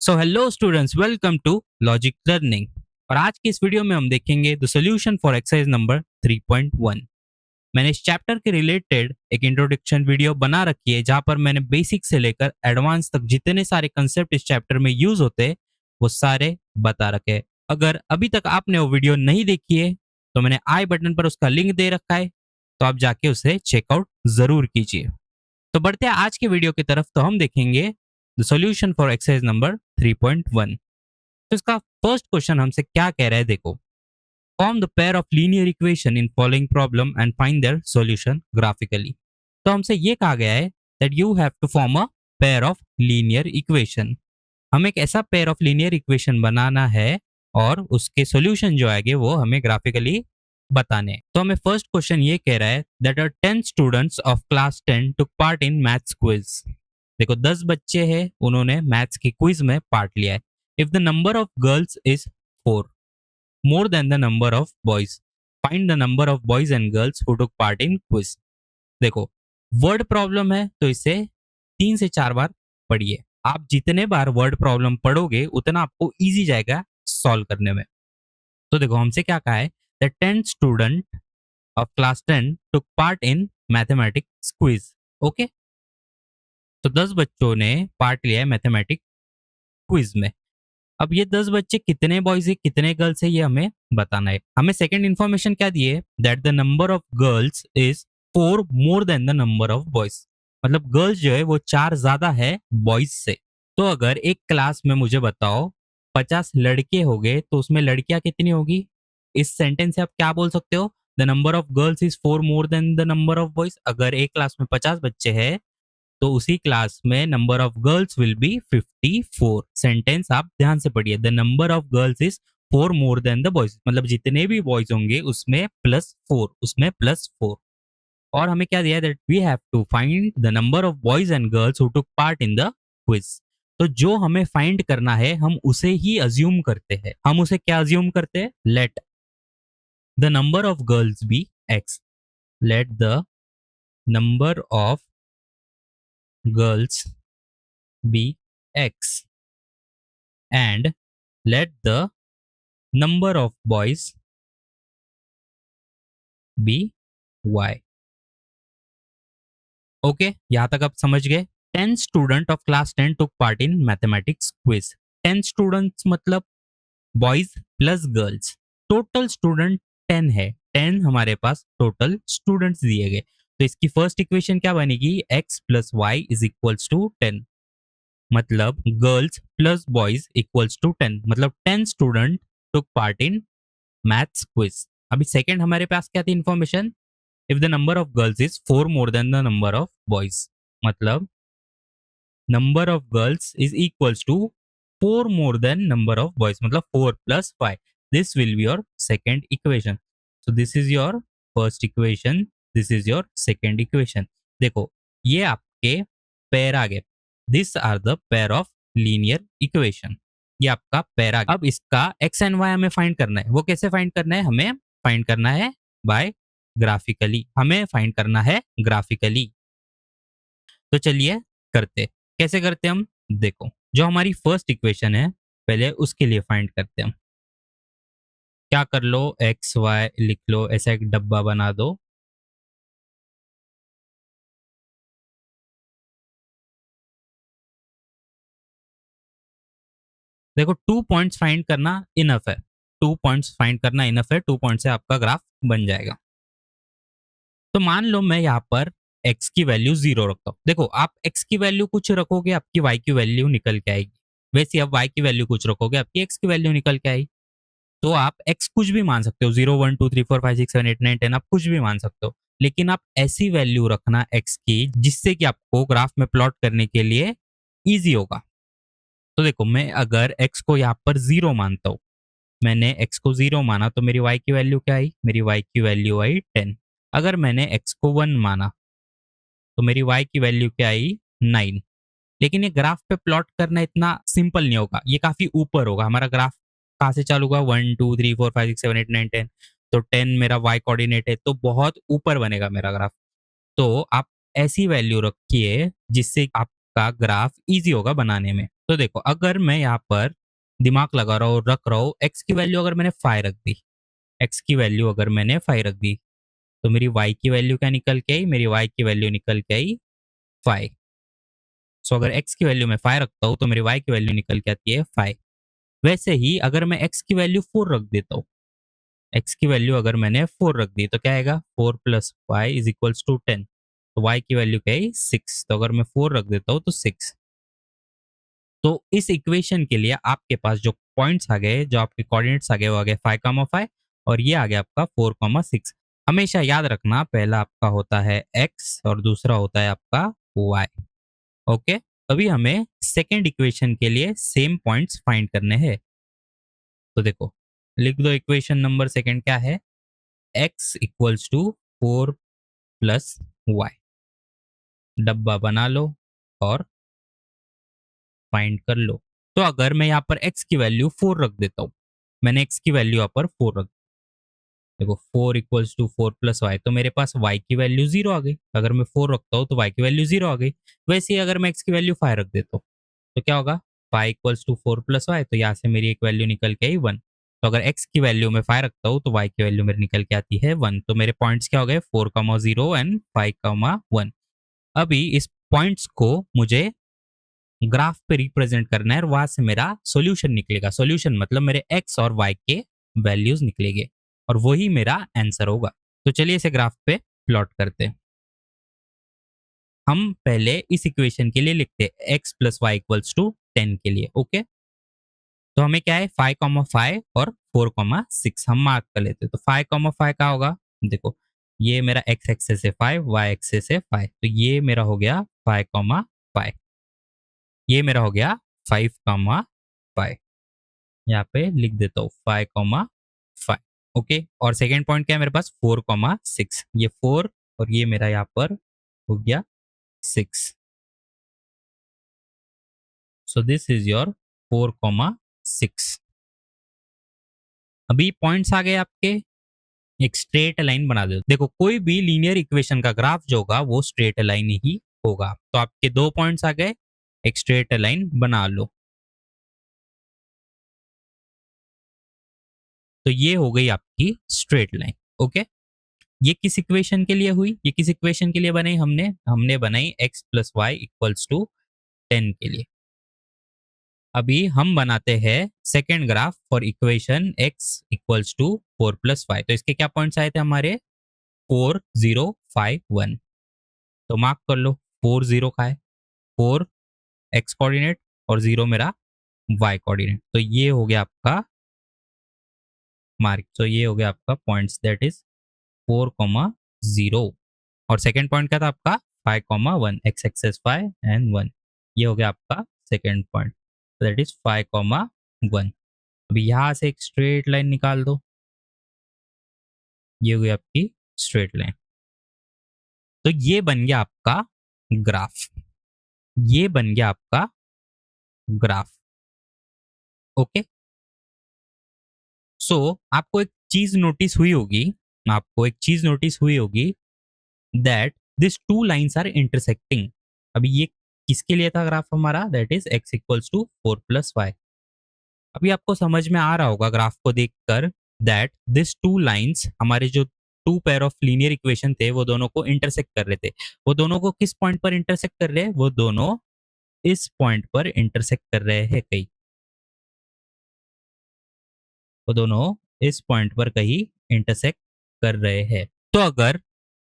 So hello students, welcome to logic learning. और आज की इस वीडियो में हम देखेंगे the solution for exercise number 3.1। मैंने इस चैप्टर के रिलेटेड एक इंट्रोडक्शन वीडियो बना रखी है जहां पर मैंने बेसिक से लेकर एडवांस तक जितने सारे कंसेप्ट इस चैप्टर में यूज होते हैं वो सारे बता रखे हैं। अगर अभी तक आपने वो वीडियो नहीं देखी है तो मैंने आई बटन पर उसका लिंक दे रखा है, तो आप जाके उसे चेकआउट जरूर कीजिए। तो बढ़ते हैं आज के वीडियो की तरफ। तो हम देखेंगे the solution for exercise number 3.1। तो इसका फर्स्ट क्वेश्चन हमसे क्या कह रहा है, देखो। Form the pair of linear equation in following problem and find their solution graphically. तो हमसे ये कहा गया है that you have to form a pair of linear equation. हमें एक ऐसा पेयर ऑफ लीनियर इक्वेशन बनाना है और उसके सॉल्यूशन जो आएंगे वो हमें ग्राफिकली बताने हैं। तो हमें फर्स्ट क्वेश्चन ये कह रहा है that are 10 students of class 10 took part in maths quiz. देखो 10 बच्चे हैं, उन्होंने मैथ्स के क्विज में पार्ट लिया है। If the number of girls is 4 more than the number of boys, find the number of boys and girls who took part in quiz। देखो word problem है तो इसे 3 से 4 बार पढ़िए। आप जितने बार वर्ड प्रॉब्लम पढ़ोगे उतना आपको इजी जाएगा सॉल्व करने में। तो देखो हमसे क्या कहा है, the 10 student of class 10 took part in mathematics quiz. Okay, तो 10 बच्चों ने पार्ट लिया है मैथमेटिक्स क्विज में। अब ये 10 बच्चे कितने बॉयज है कितने गर्ल्स है ये हमें बताना है। हमें सेकंड इन्फॉर्मेशन क्या दी है, that the number of girls is 4 more than the number of boys. मतलब गर्ल्स जो है वो 4 ज्यादा है बॉयज से। तो अगर एक क्लास में मुझे बताओ 50 लड़के हो गए तो उसमें लड़कियां कितनी होगी। इस सेंटेंस से आप क्या बोल सकते हो, the number of girls is 4 more than the number of boys. अगर एक क्लास में 50 बच्चे हैं तो उसी क्लास में number of girls will be 54। Sentence आप ध्यान से पढ़िए, the number of girls is 4 more than the boys, मतलब जितने भी बॉयज होंगे उसमें +4, उसमें +4। और हमें क्या दिया है, that we have to find the number of boys and girls who took part in the quiz. तो जो हमें फाइंड करना है हम उसे ही अज्यूम करते हैं। हम उसे क्या अज्यूम करते हैं, let the number of girls be x, let the number of girls be x and let the number of boys be y। Okay, यहां तक आप समझ गए। 10 student of class 10 took part in mathematics quiz. 10 students मतलब boys plus girls. Total student 10 है, 10 हमारे पास total students दिए गए। तो इसकी फर्स्ट इक्वेशन क्या बनेगी, x plus Y is equals to 10। मतलब girls plus boys equals to 10, मतलब 10 student took part in maths quiz. अभी सेकंड हमारे पास क्या थी information, if the number of girls is 4 more than the number of boys, मतलब number of girls is equals to 4 more than number of boys, मतलब 4 plus 5। This will be your second equation. So this is your first equation, this is your second equation. देखो ये आपके pair आ गए, this are the pair of linear equation. ये आपका pair आ गया। अब इसका एक्स एंड वाई हमें फाइंड करना है। वो कैसे फाइंड करना है, हमें फाइंड करना है बाय ग्राफिकली, हमें फाइंड करना है ग्राफिकली। तो चलिए करते, कैसे करते हम, देखो जो हमारी फर्स्ट इक्वेशन है पहले उसके लिए फाइंड करते हैं हम। क्या कर लो, एक्स वाई लिख लो, ऐसा एक डब्बा बना दो। देखो 2 पॉइंट्स फाइंड करना इनफ है, 2 पॉइंट्स फाइंड करना इनफ है, 2 पॉइंट से आपका ग्राफ बन जाएगा। तो मान लो मैं यहाँ पर x की वैल्यू 0 रखता हूँ। देखो आप x की वैल्यू कुछ रखोगे आपकी y की वैल्यू निकल के आएगी, वैसे आप y की वैल्यू कुछ रखोगे आपकी x की वैल्यू निकल के आएगी। तो आप x कुछ भी मान सकते हो, 0 1 2 3 4 5 6 7 8 9 10 आप कुछ भी मान सकते हो, लेकिन आप ऐसी वैल्यू रखना x की जिससे कि आपको ग्राफ में प्लॉट करने के लिए इजी होगा। तो देखो मैं अगर x को यहाँ पर 0 मानता हूँ, मैंने x को 0 माना तो मेरी y की वैल्यू क्या आई, मेरी y की वैल्यू आई 10। अगर मैंने x को 1 माना तो मेरी y की वैल्यू क्या आई 9। लेकिन ये ग्राफ पे प्लॉट करना इतना सिंपल नहीं होगा, ये काफी ऊपर होगा। हमारा ग्राफ कहाँ से चालू होगा, 1 2 3 4 5 6 7 8 9 10, तो 10 मेरा y कोऑर्डिनेट है तो बहुत ऊपर बनेगा मेरा ग्राफ। तो आप ऐसी वैल्यू रखिए जिससे आप आपका ग्राफ इजी होगा बनाने में। तो देखो, अगर मैं यहाँ पर दिमाग लगा रहा हूँ, रख रहा हूँ, एक्स की वैल्यू अगर मैंने 5 रख दी, एक्स की वैल्यू अगर मैंने 5 रख दी, तो मेरी वाई की वैल्यू क्या निकल के आई? मेरी वाई की वैल्यू निकल के आई 5। सो अगर एक्स की वैल्यू मैं 5 रखता हूँ तो मेरी वाई की वैल्यू निकल के आती है 5। वैसे ही अगर मैं एक्स की वैल्यू 4 रख देता हूँ, एक्स की वैल्यू अगर मैंने 4 रख दी तो क्या आएगा? 4 प्लस 5 इज इक्वल्स टू 10। तो वाई की वैल्यू क्या है? 6। तो अगर मैं 4 रख देता हूँ तो 6। तो इस इक्वेशन के लिए आपके पास जो पॉइंट्स आ गए, जो आपके कोऑर्डिनेट्स आ गए, वो आ गए 5,5 और ये आ गया आपका 4,6। हमेशा याद रखना, पहला आपका होता है x और दूसरा होता है आपका y। ओके, अभी हमें सेकेंड इक्वेशन के लिए सेम पॉइंट्स फाइंड करने हैं। तो देखो, लिख दो इक्वेशन नंबर सेकेंड क्या है? x equals to 4 plus Y. डब्बा बना लो और फाइंड कर लो। तो अगर मैं यहाँ पर x की वैल्यू 4 रख देता हूँ, मैंने x की वैल्यू यहाँ पर 4 रख, देखो 4 इक्वल्स टू 4 प्लस वाई, तो मेरे पास y की वैल्यू 0 आ गई। अगर मैं 4 रखता हूँ तो y की वैल्यू 0 आ गई। वैसे ही अगर मैं x की वैल्यू 5 रख देता हूँ तो क्या होगा? 5 इक्वल्स टू 4 प्लस वाई, तो यहाँ से मेरी एक वैल्यू निकल के आई 1। तो अगर x की वैल्यू मैं 5 रखता हूँ तो y की वैल्यू मेरी निकल के आती है 1। तो मेरे पॉइंट्स क्या हो गए? 4,0 एंड 5,1। अभी इस पॉइंट्स को मुझे ग्राफ पे रिप्रेजेंट करना है और वहां से मेरा सॉल्यूशन निकलेगा। सॉल्यूशन मतलब मेरे x और y के वैल्यूज निकलेंगे और वही मेरा आंसर होगा। तो चलिए इसे ग्राफ पे प्लॉट करते हैं। हम पहले इस इक्वेशन के लिए लिखते हैं x plus Y equals to 10 के लिए। ओके, तो हमें क्या है? 5,5 और 4,6 हम मार्क कर लेते हैं। तो 5,5 का होगा, देखो ये मेरा x एक्सेस है 5, y एक्सेस है 5, तो ये मेरा हो गया 5,5। ये मेरा हो गया 5,5। यहाँ पे लिख देता हूँ 5,5। ओके, और सेकेंड पॉइंट क्या है मेरे पास? 4,6। ये 4 और ये मेरा यहाँ पर हो गया 6। सो दिस इज योर 4,6। अभी पॉइंट्स आ गए आपके, एक स्ट्रेट लाइन बना दो। देखो, कोई भी लीनियर इक्वेशन का ग्राफ जो होगा वो स्ट्रेट लाइन ही होगा। तो आपके 2 पॉइंट्स आ गए, एक स्ट्रेट लाइन बना लो। तो ये हो गई आपकी स्ट्रेट लाइन। ओके, ये किस इक्वेशन के लिए हुई? ये किस इक्वेशन के लिए बनाई हमने? हमने बनाई x plus Y equals to 10 के लिए। अभी हम बनाते हैं second graph for equation x equals to 4 plus Y. तो इसके क्या पॉइंट्स आए थे हमारे? 4, 0, 5, 1। तो मार्क कर लो, 4 0 का है, 4 x कोऑर्डिनेट और 0 मेरा y कोऑर्डिनेट। तो ये हो गया आपका मार्क। तो ये हो गया आपका पॉइंट्स, दैट इज 4,0। और सेकेंड पॉइंट क्या था आपका? 5,1, एक्स एक्सेस 5 एंड 1। ये हो गया आपका सेकेंड पॉइंट, दैट इज 5,1। अभी यहाँ से एक स्ट्रेट लाइन निकाल दो। ये हुई आपकी स्ट्रेट लाइन। तो ये बन गया आपका ग्राफ। ये बन गया आपका ग्राफ। ओके, सो आपको एक चीज नोटिस हुई होगी, आपको एक चीज नोटिस हुई होगी that this two lines are intersecting. अभी ये किसके लिए था ग्राफ हमारा? That is x equals to 4 plus Y. अभी आपको समझ में आ रहा होगा ग्राफ को देखकर दैट दिस टू लाइन्स, हमारे जो two pair of linear equation थे वो दोनों को इंटरसेक्ट कर रहे थे। वो दोनों को किस पॉइंट पर इंटरसेक्ट कर रहे हैं? वो दोनों इस पॉइंट पर इंटरसेक्ट कर रहे हैं कहीं। वो दोनों इस पॉइंट पर कहीं इंटरसेक्ट कर रहे हैं। तो अगर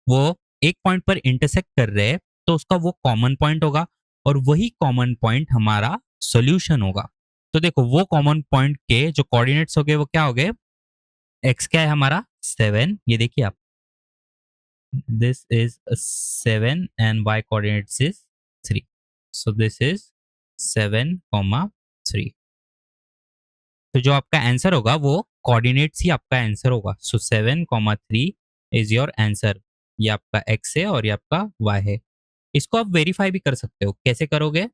वो एक पॉइंट पर इंटरसेक्ट कर रहे हैं तो उसका वो कॉमन पॉइंट होगा और वही कॉमन पॉइंट हमारा सॉल्यूशन होगा। तो देखो, वो कॉमन पॉइंट के जो कोऑर्डिनेट्स हो गए वो क्या हो गए? एक्स क्या है हमारा? 7। ये देखिए आप, this is 7 and Y coordinates is 3। So this is 7,3। तो जो आपका आंसर होगा वो कोऑर्डिनेट्स ही आपका आंसर होगा। सो 7,3 इज योर आंसर। ये आपका एक्स है और ये आपका वाई है। इसको आप वेरीफाई भी कर सकते हो। कैसे करोगे?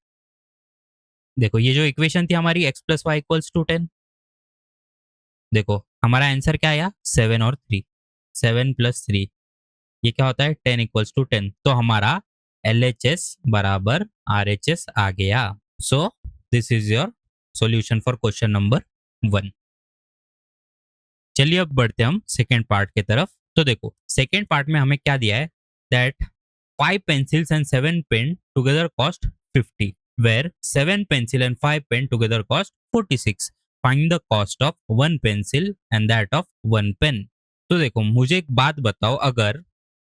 देखो, ये जो इक्वेशन थी हमारी x plus Y equals to 10, देखो हमारा आंसर क्या आया? 7 और 3। 7 प्लस 3 ये क्या होता है? 10 इक्वल्स टू 10। तो हमारा LHS बराबर RHS आ गया। सो this is your solution for question number 1। चलिए अब बढ़ते हम सेकेंड पार्ट की तरफ। तो देखो सेकेंड पार्ट में हमें क्या दिया है, that 5 pencils and 7 pen together cost 50, where 7 pencil and 5 pen together cost 46. Find the cost of one pencil and that of one pen. तो देखो मुझे एक बात बताओ, अगर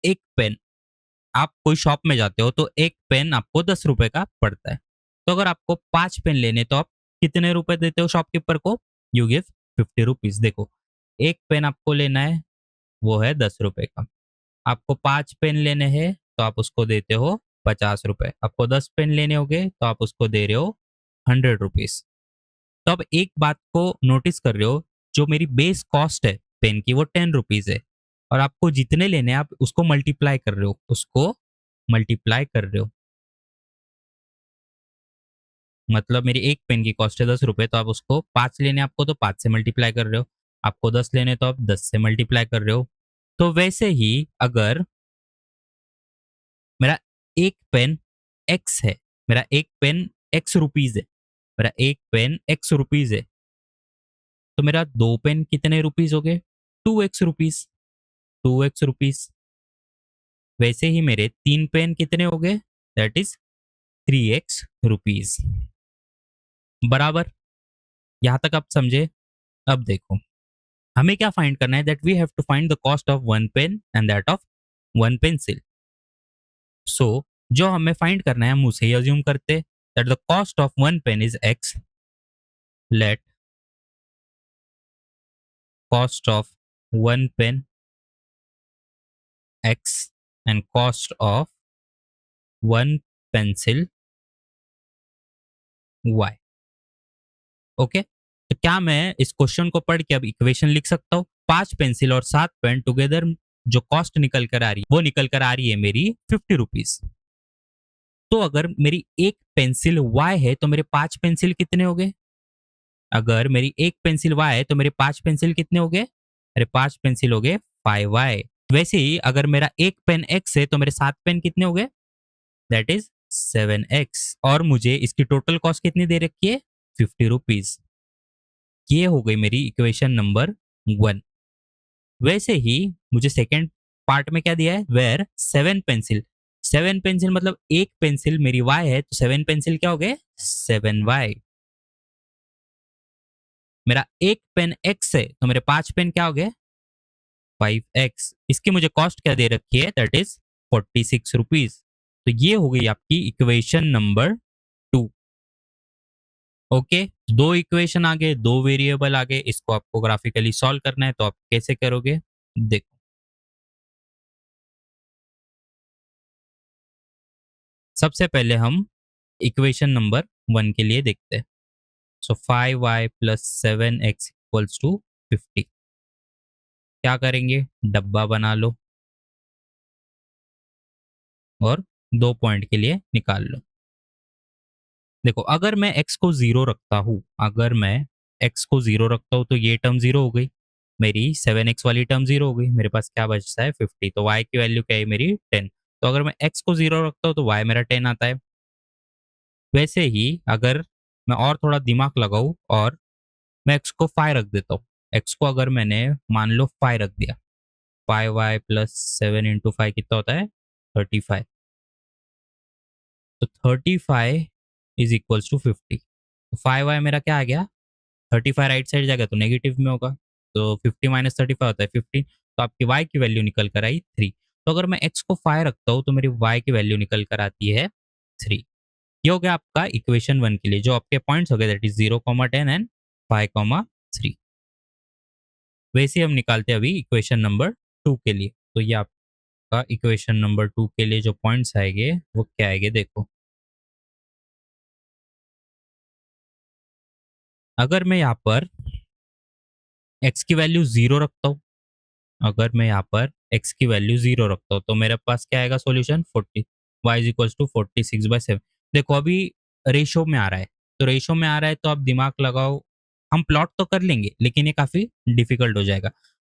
एक पेन, आप कोई शॉप में जाते हो तो एक पेन आपको 10 रुपए का पड़ता है। तो अगर आपको 5 पेन लेने तो आप कितने रुपए देते हो शॉपकीपर को? You give 50 rupees. देखो एक पेन आपको लेना है, वो है 10 रुपए का। आपको 5 पेन लेने हैं तो आप उसको देते हो 50 रुपए। आपको 10 पेन लेने होंगे तो आप उसको दे रहे हो 100 रुपीज। तो अब एक बात को नोटिस कर रहे हो, जो मेरी बेस कॉस्ट है पेन की वो 10 रुपीज है, और आपको जितने लेने हैं आप उसको मल्टीप्लाई कर रहे हो, उसको मल्टीप्लाई कर रहे हो। मतलब मेरी एक पेन की कॉस्ट है 10 रुपए, तो आप उसको 5 लेने आपको तो 5 से मल्टीप्लाई कर रहे हो। आपको 10 लेने तो आप 10 से मल्टीप्लाई कर रहे हो। तो वैसे ही अगर मेरा एक पेन एक्स है, मेरा एक पेन एक्स रुपीज है, मेरा एक पेन एक्स रुपीज है, तो मेरा दो पेन कितने रुपीज हो गए? 2x rupees, 2x rupees. वैसे ही मेरे 3 पेन कितने हो गए? That is 3x rupees. बराबर, यहां तक आप समझे? अब देखो हमें क्या फाइंड करना है, that we have to find the cost of one pen and that of one pencil. So जो हमें फाइंड करना है हम उसे ही अज्यूम करते, that the cost of one pen is x। Let cost of one pen x and cost of one pencil y। Okay, तो क्या मैं इस क्वेश्चन को पढ़ के अब इक्वेशन लिख सकता हूँ? 5 पेंसिल और 7 पेन टुगेदर जो कॉस्ट निकल कर आ रही है वो निकल कर आ रही है मेरी 50 रुपीज। तो अगर मेरी एक पेंसिल y है तो मेरे 5 पेंसिल कितने हो गए? अगर मेरी एक पेंसिल y है तो मेरे 5 पेंसिल कितने हो गए? मेरे 5 पेंसिल हो गए 5y। वैसे ही अगर मेरा एक पेन x है तो मेरे 7 पेन कितने हो गए? That is 7x। और मुझे इसकी टोटल कॉस्ट कितनी दे रखी है? 50 रुपीज। ये हो गई मेरी इक्वेशन नंबर 1। वैसे ही मुझे सेकेंड पार्ट में क्या दिया है, वेयर 7 पेंसिल। 7 पेंसिल मतलब एक पेंसिल मेरी y है तो 7 पेंसिल क्या हो गए? 7y। मेरा एक पेन x है तो मेरे 5 पेन क्या हो गए? 5x। इसकी मुझे कॉस्ट क्या दे रखी है? That is 46 rupees. तो ये हो गई आपकी इक्वेशन नंबर 2। ओके, दो इक्वेशन आ गए, दो वेरिएबल आ गए, इसको आपको ग्राफिकली सॉल्व करना है तो आप कैसे करोगे? देखो सबसे पहले हम इक्वेशन नंबर 1 के लिए देखते हैं। So 5y plus 7x equals to 50। क्या करेंगे? डब्बा बना लो और 2 पॉइंट के लिए निकाल लो। देखो अगर मैं x को 0 रखता हूँ, अगर मैं x को 0 रखता हूँ तो ये टर्म 0 हो गई, मेरी 7x वाली टर्म 0 हो गई, मेरे पास क्या बचता है? 50। तो y की वैल्यू क्या है मेरी? 10। तो अगर मैं x को 0 रखता हूँ तो y मेरा 10 आता है। वैसे ही अगर मैं और थोड़ा दिमाग लगाऊं और मैं x को 5 रख देता हूँ, x को अगर मैंने मान लो 5 रख दिया, 5y प्लस 7 इंटू 5 कितना होता है? 35। तो 35 इज इक्वल्स टू 50। तो 5y मेरा क्या आ गया? 35 राइट साइड जाएगा तो नेगेटिव में होगा, तो 50 माइनस 35 होता है 15। तो आपकी y की वैल्यू निकल कर आई 3। तो अगर मैं x को 5 रखता हूँ तो मेरी y की वैल्यू निकल कर आती है 3। ये हो गया आपका इक्वेशन 1 के लिए, जो आपके पॉइंट्स हो गए दैट इज 0, 10 एंड 5, 3। वैसे हम निकालते हैं अभी इक्वेशन नंबर 2 के लिए। तो ये आपका इक्वेशन नंबर 2 के लिए जो पॉइंट्स आएंगे वो क्या आएंगे? देखो अगर मैं यहाँ पर x की वैल्यू 0 रखता हूँ, अगर मैं यहाँ पर x की वैल्यू 0 रखता हूँ तो मेरे पास क्या आएगा solution? 40। y is equals to 46/7। देखो अभी रेशो में आ रहा है, तो रेशो में आ रहा है तो आप दिमाग लगाओ, हम प्लॉट तो कर लेंगे लेकिन ये काफ़ी डिफिकल्ट हो जाएगा।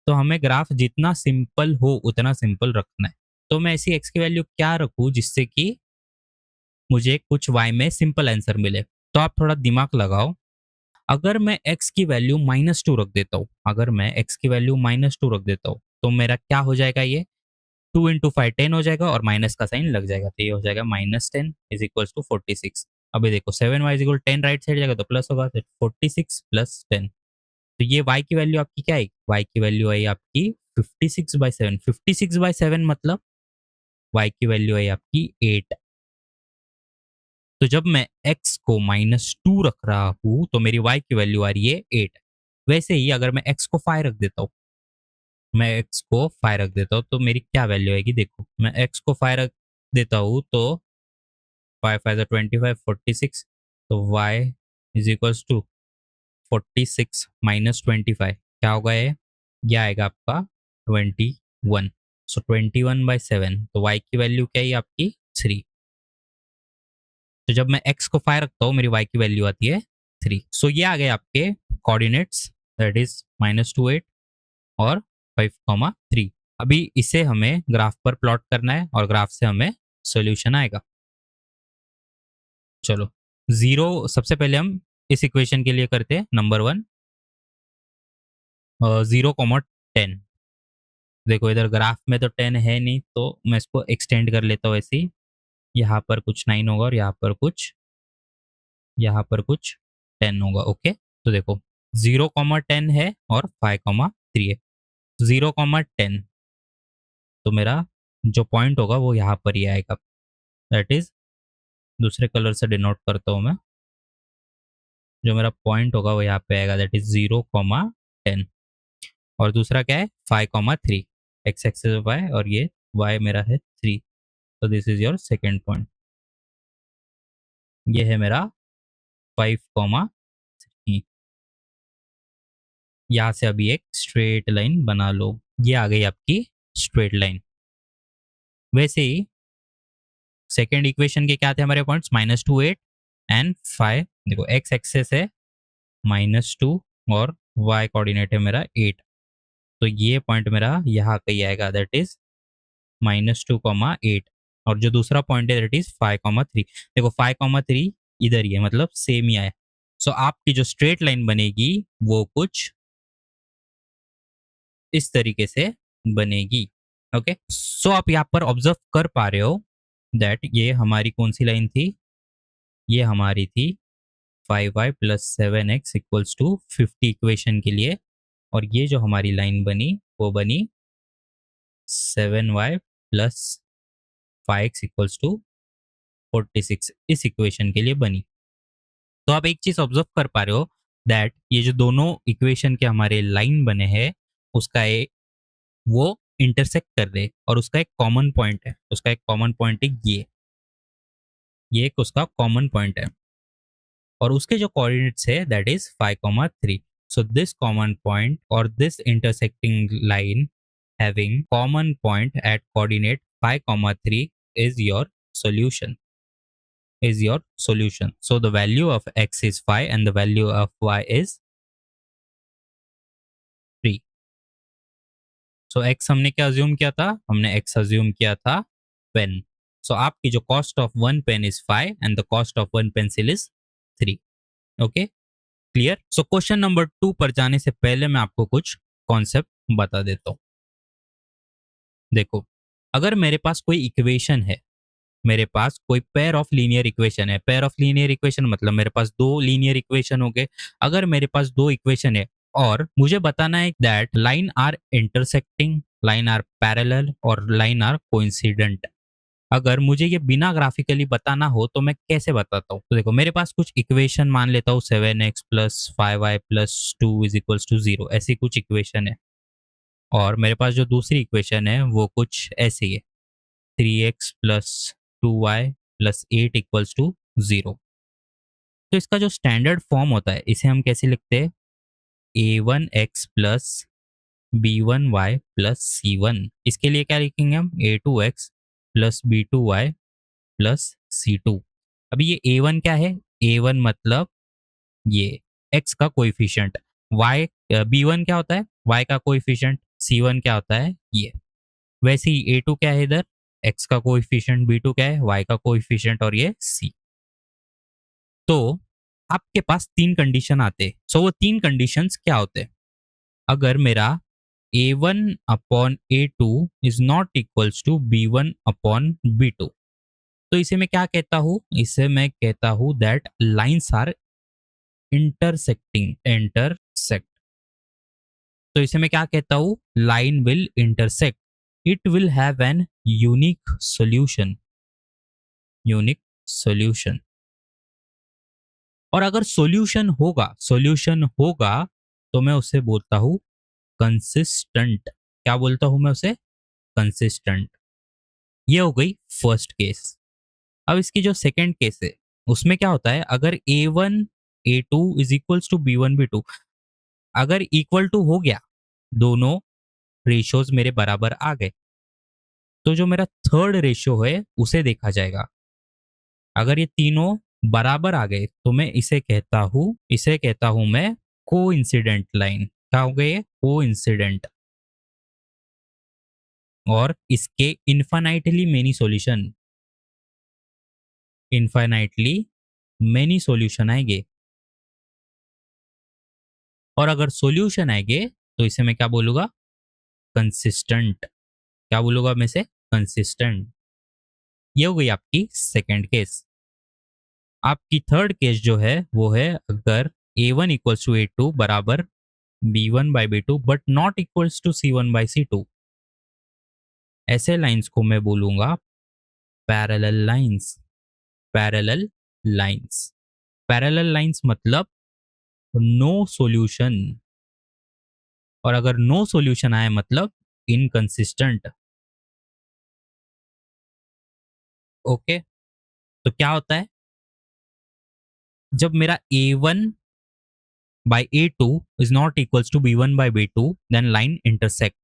तो हमें ग्राफ जितना सिंपल हो उतना सिंपल रखना है। तो मैं ऐसी x की वैल्यू क्या रखूँ जिससे कि मुझे कुछ y में सिंपल आंसर मिले। तो आप थोड़ा दिमाग लगाओ। अगर मैं x की वैल्यू -2 रख देता हूँ, अगर मैं x की वैल्यू -2 रख देता हूँ, तो मेरा क्या हो जाएगा? ये 2 इंटू 5 10 हो जाएगा और माइनस का साइन लग जाएगा, तो ये हो जाएगा -10 इज इक्वल्स टू 46। अभी देखो 7y is equal 10 right side जाएगा तो प्लस होगा, तो 46 प्लस 10। तो ये y की वैल्यू आपकी क्या आई? y की वैल्यू आई आपकी 56/7। 56/7 मतलब y की वैल्यू आई आपकी 8। तो जब मैं x को -2 रख रहा हूँ तो मेरी y की वैल्यू आ रही है 8। वैसे ही अगर मैं x को 5 रख देता हूँ, मैं x को 5 रख देता हूँ तो मेरी क्या वैल्यू आएगी? देखो, मैं x को 5 रख देता हूँ तो 5 5 25 46। तो y is equals to 46 minus 25 क्या होगा ये? ये आएगा आपका 21। सो 21/7। तो y की वैल्यू क्या है आपकी? 3। तो जब मैं x को 5 रखता हूँ मेरी y की वैल्यू आती है 3। सो ये आ गए आपके कोऑर्डिनेट्स, दैट इज -2 8 और 5,3। अभी इसे हमें ग्राफ पर प्लॉट करना है और ग्राफ से हमें सॉल्यूशन आएगा। चलो, जीरो सबसे पहले हम इस इक्वेशन के लिए करते हैं नंबर 1, 0,10। देखो इधर ग्राफ में तो 10 है नहीं, तो मैं इसको एक्सटेंड कर लेता हूँ ऐसे ही। यहाँ पर कुछ 9 होगा और यहाँ पर कुछ 10 होगा। ओके, तो देखो 0,10 है और 5,3 है। 0,10 तो मेरा जो पॉइंट होगा वो यहाँ पर ही आएगा, दैट इज दूसरे कलर से डिनोट करता हूँ मैं। जो मेरा पॉइंट होगा वो यहाँ पे आएगा, दैट इज 0,10। और दूसरा क्या है? 5,3। एक्स एक्सिस वाई और ये वाई मेरा है 3। तो this is your second point. ये है मेरा 5,3। यहाँ से अभी एक स्ट्रेट लाइन बना लो। ये आ गई आपकी स्ट्रेट लाइन। वैसे ही सेकेंड इक्वेशन के क्या थे हमारे पॉइंट्स? -2 8 एंड 5। देखो एक्स एक्सेस है -2 और वाई कोऑर्डिनेट है मेरा 8। तो ये पॉइंट मेरा यहाँ कहीं आएगा, दैट इज -2,8। और जो दूसरा पॉइंट है दैट इज 5,3। देखो 5,3 इधर ही है, मतलब सेम ही आया। सो आपकी जो स्ट्रेट लाइन बनेगी वो कुछ इस तरीके से बनेगी। ओके, सो आप यहाँ पर ऑब्जर्व कर पा रहे हो दैट ये हमारी कौन सी लाइन थी? ये हमारी थी 5y plus 7x equals to 50 equation के लिए। और ये जो हमारी लाइन बनी वो बनी 7y plus 5x equals to 46 इस इक्वेशन के लिए बनी। तो आप एक चीज ऑब्जर्व कर पा रहे हो दैट ये जो दोनों इक्वेशन के हमारे लाइन बने हैं उसका एक वो इंटरसेक्ट कर रहे और उसका एक कॉमन पॉइंट है। उसका एक कॉमन पॉइंट है ये एक उसका कॉमन पॉइंट है और उसके जो कोऑर्डिनेट्स है that is 5,3। So this common point और this intersecting line having common point at coordinate 5,3 is your solution. So the value of x is 5 and the value of y is 3. So x हमने क्या assume किया था? हमने x assume किया था pen. So आपकी जो cost of one pen is 5 and the cost of one pencil is 3। Okay, clear? So question number 2 पर जाने से पहले मैं आपको कुछ कॉन्सेप्ट बता देता हूँ। देखो, अगर मेरे पास कोई इक्वेशन है, मेरे पास कोई पेयर ऑफ लीनियर इक्वेशन है। पेयर ऑफ लीनियर इक्वेशन मतलब मेरे पास दो लीनियर इक्वेशन हो गए। अगर मेरे पास दो इक्वेशन है और मुझे बताना है that line are intersecting, line are parallel और लाइन आर कोइंसिडेंट। अगर मुझे ये बिना ग्राफिकली बताना हो तो मैं कैसे बताता हूँ? तो देखो मेरे पास कुछ इक्वेशन मान लेता हूँ 7x plus 5y plus 2 is equals to 0, ऐसी कुछ इक्वेशन है। और मेरे पास जो दूसरी इक्वेशन है वो कुछ ऐसी है, 3x plus 2y plus 8 equals to 0। तो इसका जो स्टैंडर्ड फॉर्म होता है इसे हम कैसे लिखते हैं? a1x plus b1y plus c1। इसके लिए क्या लिखेंगे हम? a2x plus b2y plus c2। अभी ये a1 क्या है? a1 मतलब ये x का कोएफिशिएंट। y b1 क्या होता है? y का कोएफिशिएंट। c1 क्या होता है? ये। वैसे ही a2 क्या है इधर? x का कोएफिशिएंट b2 क्या है, y का कोएफिशिएंट और ये c। तो आपके पास तीन कंडीशन आते। सो वो तीन कंडीशंस क्या होते? अगर मेरा a1 upon a2 is not equals to b1 upon b2, तो इसे मैं क्या कहता हूं? इसे मैं कहता हूं दैट लाइंस आर इंटरसेक्ट। तो इसे मैं क्या कहता हूं? Line will intersect, it will have an unique solution. और अगर सॉल्यूशन होगा तो मैं उसे बोलता हूं कंसिस्टेंट। क्या बोलता हूं मैं उसे? कंसिस्टेंट। ये हो गई फर्स्ट केस। अब इसकी जो सेकंड केस है उसमें क्या होता है? अगर a1 a2 is equals to b1 b2, अगर इक्वल टू हो गया, दोनों रेशियोज मेरे बराबर आ गए, तो जो मेरा थर्ड रेशियो है उसे देखा जाएगा। अगर ये तीनों बराबर आ गए तो मैं इसे कहता हूं मैं कोइंसिडेंट लाइन। क्या हो गए? कोइंसिडेंट। और इसके इन्फाइनाइटली मेनी सॉल्यूशन आएंगे। और अगर सॉल्यूशन आएंगे तो इसे मैं क्या बोलूंगा? कंसिस्टेंट। क्या बोलूंगा मैं इसे? कंसिस्टेंट। ये हो गई आपकी सेकेंड केस। आपकी थर्ड केस जो है वो है अगर a1 इक्वल्स टू a2 बराबर b1 by b2 but not equals to c1 by c2। ऐसे लाइंस को मैं बोलूंगा parallel lines. Parallel lines. Parallel lines मतलब नो सॉल्यूशन। और अगर नो सॉल्यूशन आए मतलब इनकंसिस्टेंट। ओके, तो क्या होता है? जब मेरा a1 by a2 is not equals to b1 by b2 then line intersect.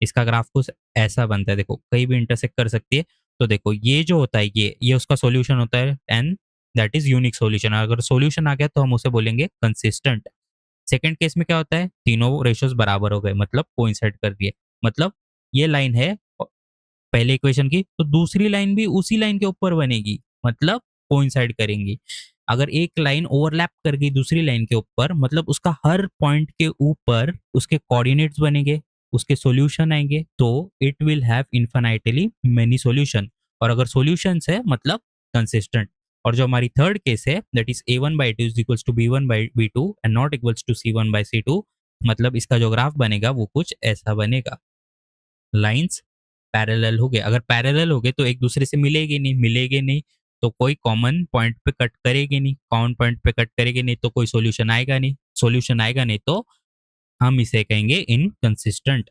इसका ग्राफ कुछ ऐसा बनता है, देखो कहीं भी इंटरसेक्ट कर सकती है। तो देखो ये जो होता है ये उसका सॉल्यूशन होता है and that is unique solution. अगर सॉल्यूशन आ गया तो हम उसे बोलेंगे कंसिस्टेंट। सेकंड केस में क्या होता है? तीनों रेशियोज बराबर हो गए मतलब कोइंसाइड कर दिए। मतलब ये लाइन है पहले इक्वेशन की, तो दूसरी लाइन भी उसी लाइन के ऊपर बनेगी, मतलब कोइंसाइड करेंगी। अगर एक लाइन ओवरलैप कर गई दूसरी लाइन के ऊपर मतलब उसका हर पॉइंट के ऊपर उसके कोऑर्डिनेट्स बनेंगे, उसके सॉल्यूशन आएंगे, तो it will have infinitely many solution. और अगर सॉल्यूशंस है मतलब कंसिस्टेंट। और जो हमारी थर्ड केस है that is a1 by two is equals to b1 by b2 and not equals to c1 by c2, मतलब इसका जो ग्राफ बनेगा वो कुछ ऐसा बनेगा। लाइंस पैरेलल हो गए। अगर पैरेलल हो गए तो एक दूसरे से मिलेगी नहीं तो कोई कॉमन पॉइंट पे कट करेगी नहीं। कॉमन पॉइंट पे कट करेगी नहीं तो कोई सॉल्यूशन आएगा नहीं तो हम इसे कहेंगे inconsistent.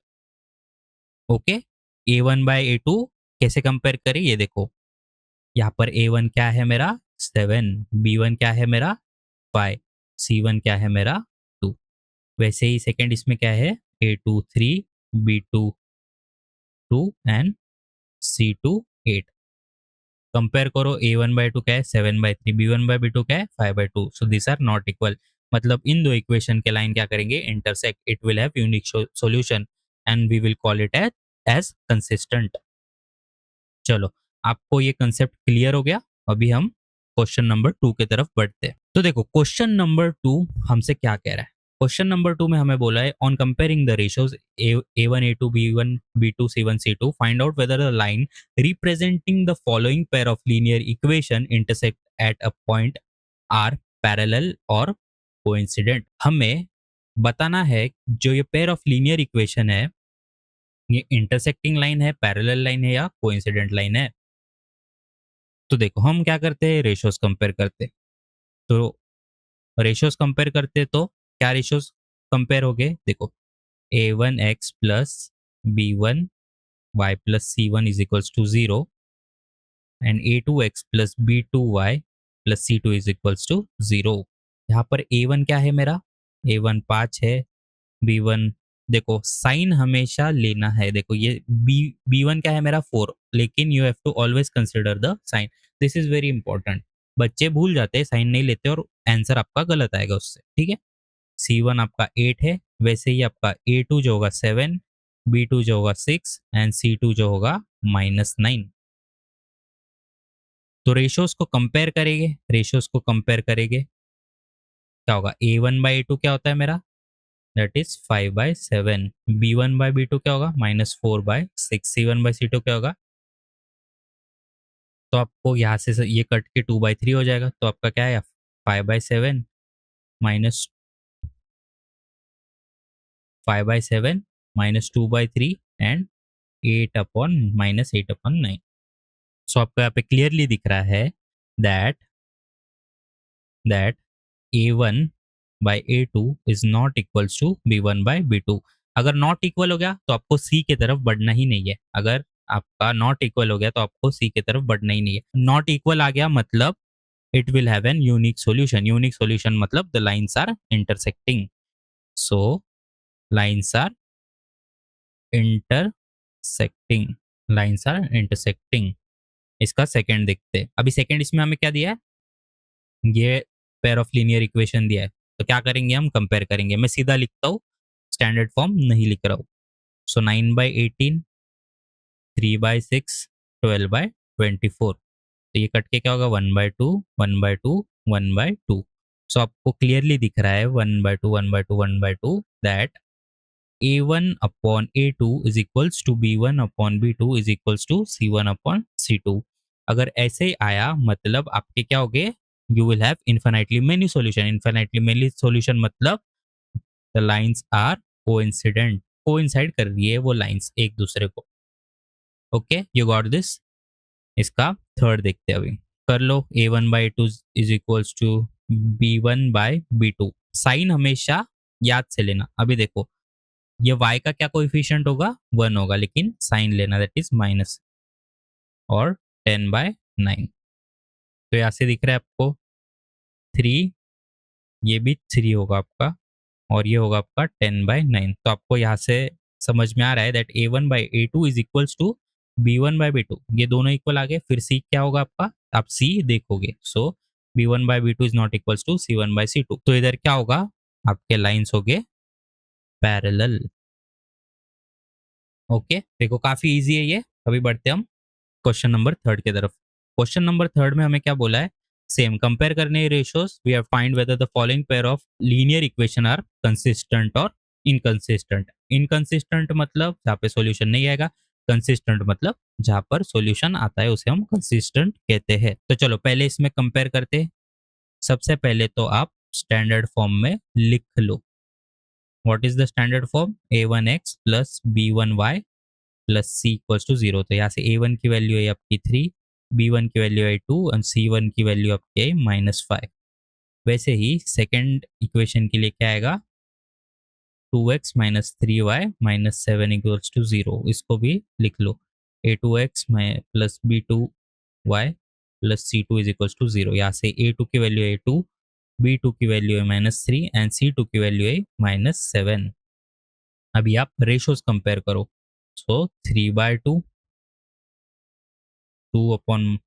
Okay, a1 by a2 कैसे कंपेयर करें? ये देखो, यहाँ पर a1 क्या है मेरा 7, b1 क्या है मेरा 5, c1 क्या है मेरा 2। वैसे ही सेकंड इसमें क्या है? a2 3, b2 2 and c2 8। Compare करो, a1 बाई 2 क्या है 7/3, b1/b2 क्या है 5/2। So this are not equal. मतलब इन दो इक्वेशन के लाइन क्या करेंगे? Intersect. It will have unique solution and we will call it as consistent. चलो, आपको ये कंसेप्ट क्लियर हो गया। अभी हम क्वेश्चन नंबर 2 की तरफ बढ़ते हैं। तो देखो क्वेश्चन नंबर 2 हमसे क्या कह रहा है? क्वेश्चन नंबर 2 में हमें बोला है on comparing the ratios a1 a2 b1 b2 c1 c2 find out whether the line representing the following pair of linear equation intersect at a point are parallel और कोइंसिडेंट। हमें बताना है जो ये पेयर ऑफ लीनियर इक्वेशन है ये intersecting line है, parallel line है या कोइंसिडेंट लाइन है। तो देखो हम क्या करते हैं? रेशियोज कंपेयर करते हैं। तो रेशियोज कंपेयर करते हैं तो क्या रेशियोज कंपेयर हो गए? देखो a1x plus b1y plus c1 is equals to 0 and a2x plus b2y plus c2 is equals to 0। यहाँ पर a1 क्या है मेरा? a1 5 है, b1 देखो साइन हमेशा लेना है। देखो ये b1 क्या है मेरा 4, लेकिन you have to always consider the sign. This is very important. बच्चे भूल जाते हैं, साइन नहीं लेते और आंसर आपका गलत आएगा उससे। ठीक है, c1 आपका 8 है, वैसे ही आपका a2 जो होगा 7, b2 जो होगा 6 एंड c2 जो होगा -9। तो रेशियोज को कंपेयर करेंगे, क्या होगा, A1/A2 क्या होता है मेरा, दैट इज 5/7। B1/B2 क्या होगा, -4/6। C1/C2 क्या होगा, तो आपको यहाँ से ये कट के 2/3 हो जाएगा, तो आपका क्या है, 5/7 माइनस 5/7 -2/3 एंड 8/-9। सो आपको यहाँ पे क्लियरली दिख रहा है that that A1/A2 is not equals to B1/B2। अगर नॉट इक्वल हो गया तो आपको सी की तरफ बढ़ना ही नहीं है। अगर आपका नॉट इक्वल हो गया तो आपको सी की तरफ बढ़ना ही नहीं है। नॉट इक्वल आ गया मतलब it will have an unique solution। unique solution मतलब the lines are intersecting। so lines are intersecting, lines are intersecting। इसका सेकंड देखते हैं। अभी सेकंड इसमें हमें क्या दिया है, ये पेयर ऑफ लीनियर इक्वेशन दिया है, तो क्या करेंगे हम, कंपेयर करेंगे। मैं सीधा लिखता हूँ, स्टैंडर्ड फॉर्म नहीं लिख रहा हूँ। सो 9/18, 3/6, 12/24। तो ये कट के क्या होगा, 1/2, 1/2, 1/2। सो आपको क्लियरली दिख रहा है 1/2, 1/2, 1/2 that A1/A2 is equals to B1/B2 is equals to C1/C2। अगर ऐसे आया मतलब आपके क्या हो गए, you will have infinitely many solution. Infinitely many solution मतलब the lines are coincident, coincide कर रही है वो लाइंस एक दूसरे को। Okay, you got this. इसका थर्ड देखते हैं अभी, कर लो। A1/A2 is equals to B1/B2। Sign हमेशा याद से लेना। अभी देखो, ये y का क्या कोएफिशिएंट होगा, 1 होगा, लेकिन साइन लेना, दैट इज माइनस, और 10/9। तो यहाँ से दिख रहा है आपको 3, ये भी 3 होगा आपका, और ये होगा आपका 10/9। तो आपको यहाँ से समझ में आ रहा है that A1/A2 is equals to B1/B2। ये दोनों इक्वल आ गए। फिर C क्या होगा आपका, आप C देखोगे। So B1/B2 is not equals to C1/C2। तो इधर क्या होगा, आपके लाइंस हो गए पैरेलल। ओके, देखो काफी इजी है ये। अभी बढ़ते हम क्वेश्चन नंबर थर्ड की तरफ। क्वेश्चन नंबर थर्ड में हमें क्या बोला है, सेम कंपेयर करने ratios. We have find whether the following pair of linear equation are consistent और इनकंसिस्टेंट। इनकंसिस्टेंट मतलब जहाँ पे सॉल्यूशन नहीं आएगा, कंसिस्टेंट मतलब जहाँ पर सॉल्यूशन आता है उसे हम कंसिस्टेंट कहते हैं। तो चलो पहले इसमें कंपेयर करते हैं। सबसे पहले तो आप स्टैंडर्ड फॉर्म में लिख लो। What is the standard form, a1x plus b1y plus c equals to 0। तो यहाँ से A1 की वैल्यू है आपकी 3, B1 की वैल्यू है 2 और C1 की वैल्यू आपकी है -5। वैसे ही सेकेंड इक्वेशन के लिए क्या आएगा, 2x minus 3y minus 7 equals to 0। इसको भी लिख लो, A2x plus B2y plus C2 is equals to 0। यहाँ से A2 की वैल्यू है 2, B2 की वैल्यू है -3 एंड C2 की वैल्यू है -7। अभी आप रेशोज कंपेयर करो। सो 3/2, 2/,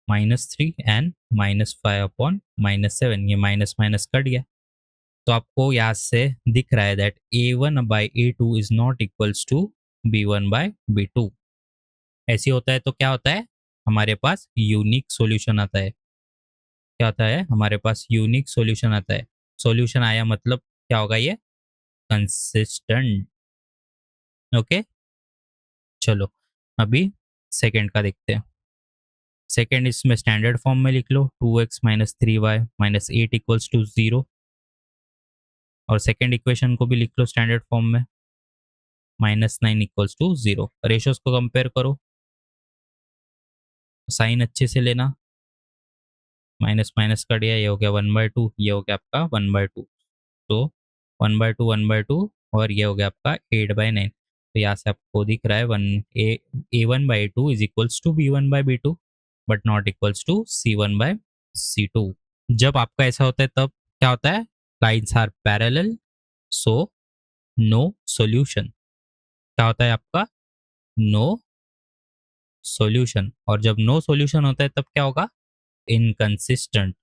-3 एंड -5/-7। ये माइनस माइनस कट गया। तो आपको यहाँ से दिख रहा है that A1/A2 is not equals to B1/B2। ऐसे होता है तो क्या होता है, हमारे पास यूनिक सॉल्यूशन आता है। क्या आता है, हमारे पास यूनिक सॉल्यूशन आता है। सॉल्यूशन आया मतलब क्या होगा, ये कंसिस्टेंट। ओके, चलो अभी सेकंड का देखते हैं। सेकेंड इसमें स्टैंडर्ड फॉर्म में लिख लो, 2x minus 3y minus 8 equals to 0। और सेकेंड इक्वेशन को भी लिख लो स्टैंडर्ड फॉर्म में, -9 इक्वल्स टू 0। रेशियोज को कंपेयर करो, साइन अच्छे से लेना, माइनस माइनस कट गया, ये हो गया 1/2, ये हो गया आपका 1/2। तो 1/2, 1/2, और ये हो गया आपका 8/9। तो यहाँ से आपको दिख रहा है A1/2 is equals to B1/B2 but not equals to C1/C2। जब आपका ऐसा होता है तब क्या होता है, lines are parallel, so no solution. क्या होता है आपका, नो सॉल्यूशन। और जब नो सॉल्यूशन होता है तब क्या होगा, इनकंसिस्टेंट।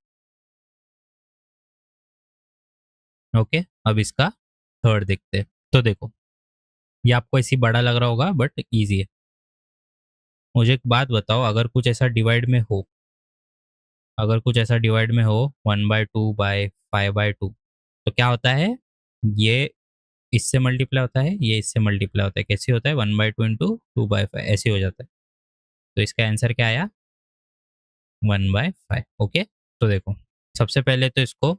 ओके, अब इसका थर्ड देखते हैं। तो देखो, ये आपको ऐसी बड़ा लग रहा होगा बट इजी है। मुझे एक बात बताओ, अगर कुछ ऐसा डिवाइड में हो, अगर कुछ ऐसा डिवाइड में हो 1/2/5/2, तो क्या होता है? ये इससे मल्टीप्लाई होता है, ये इससे मल्टीप्लाई होता है। कैसे होता है? 1/2 इंटू 2/5 ऐसे हो जाता है। तो इसका आंसर क्या आया? 1/5। ओके, तो देखो, सबसे पहले तो इसको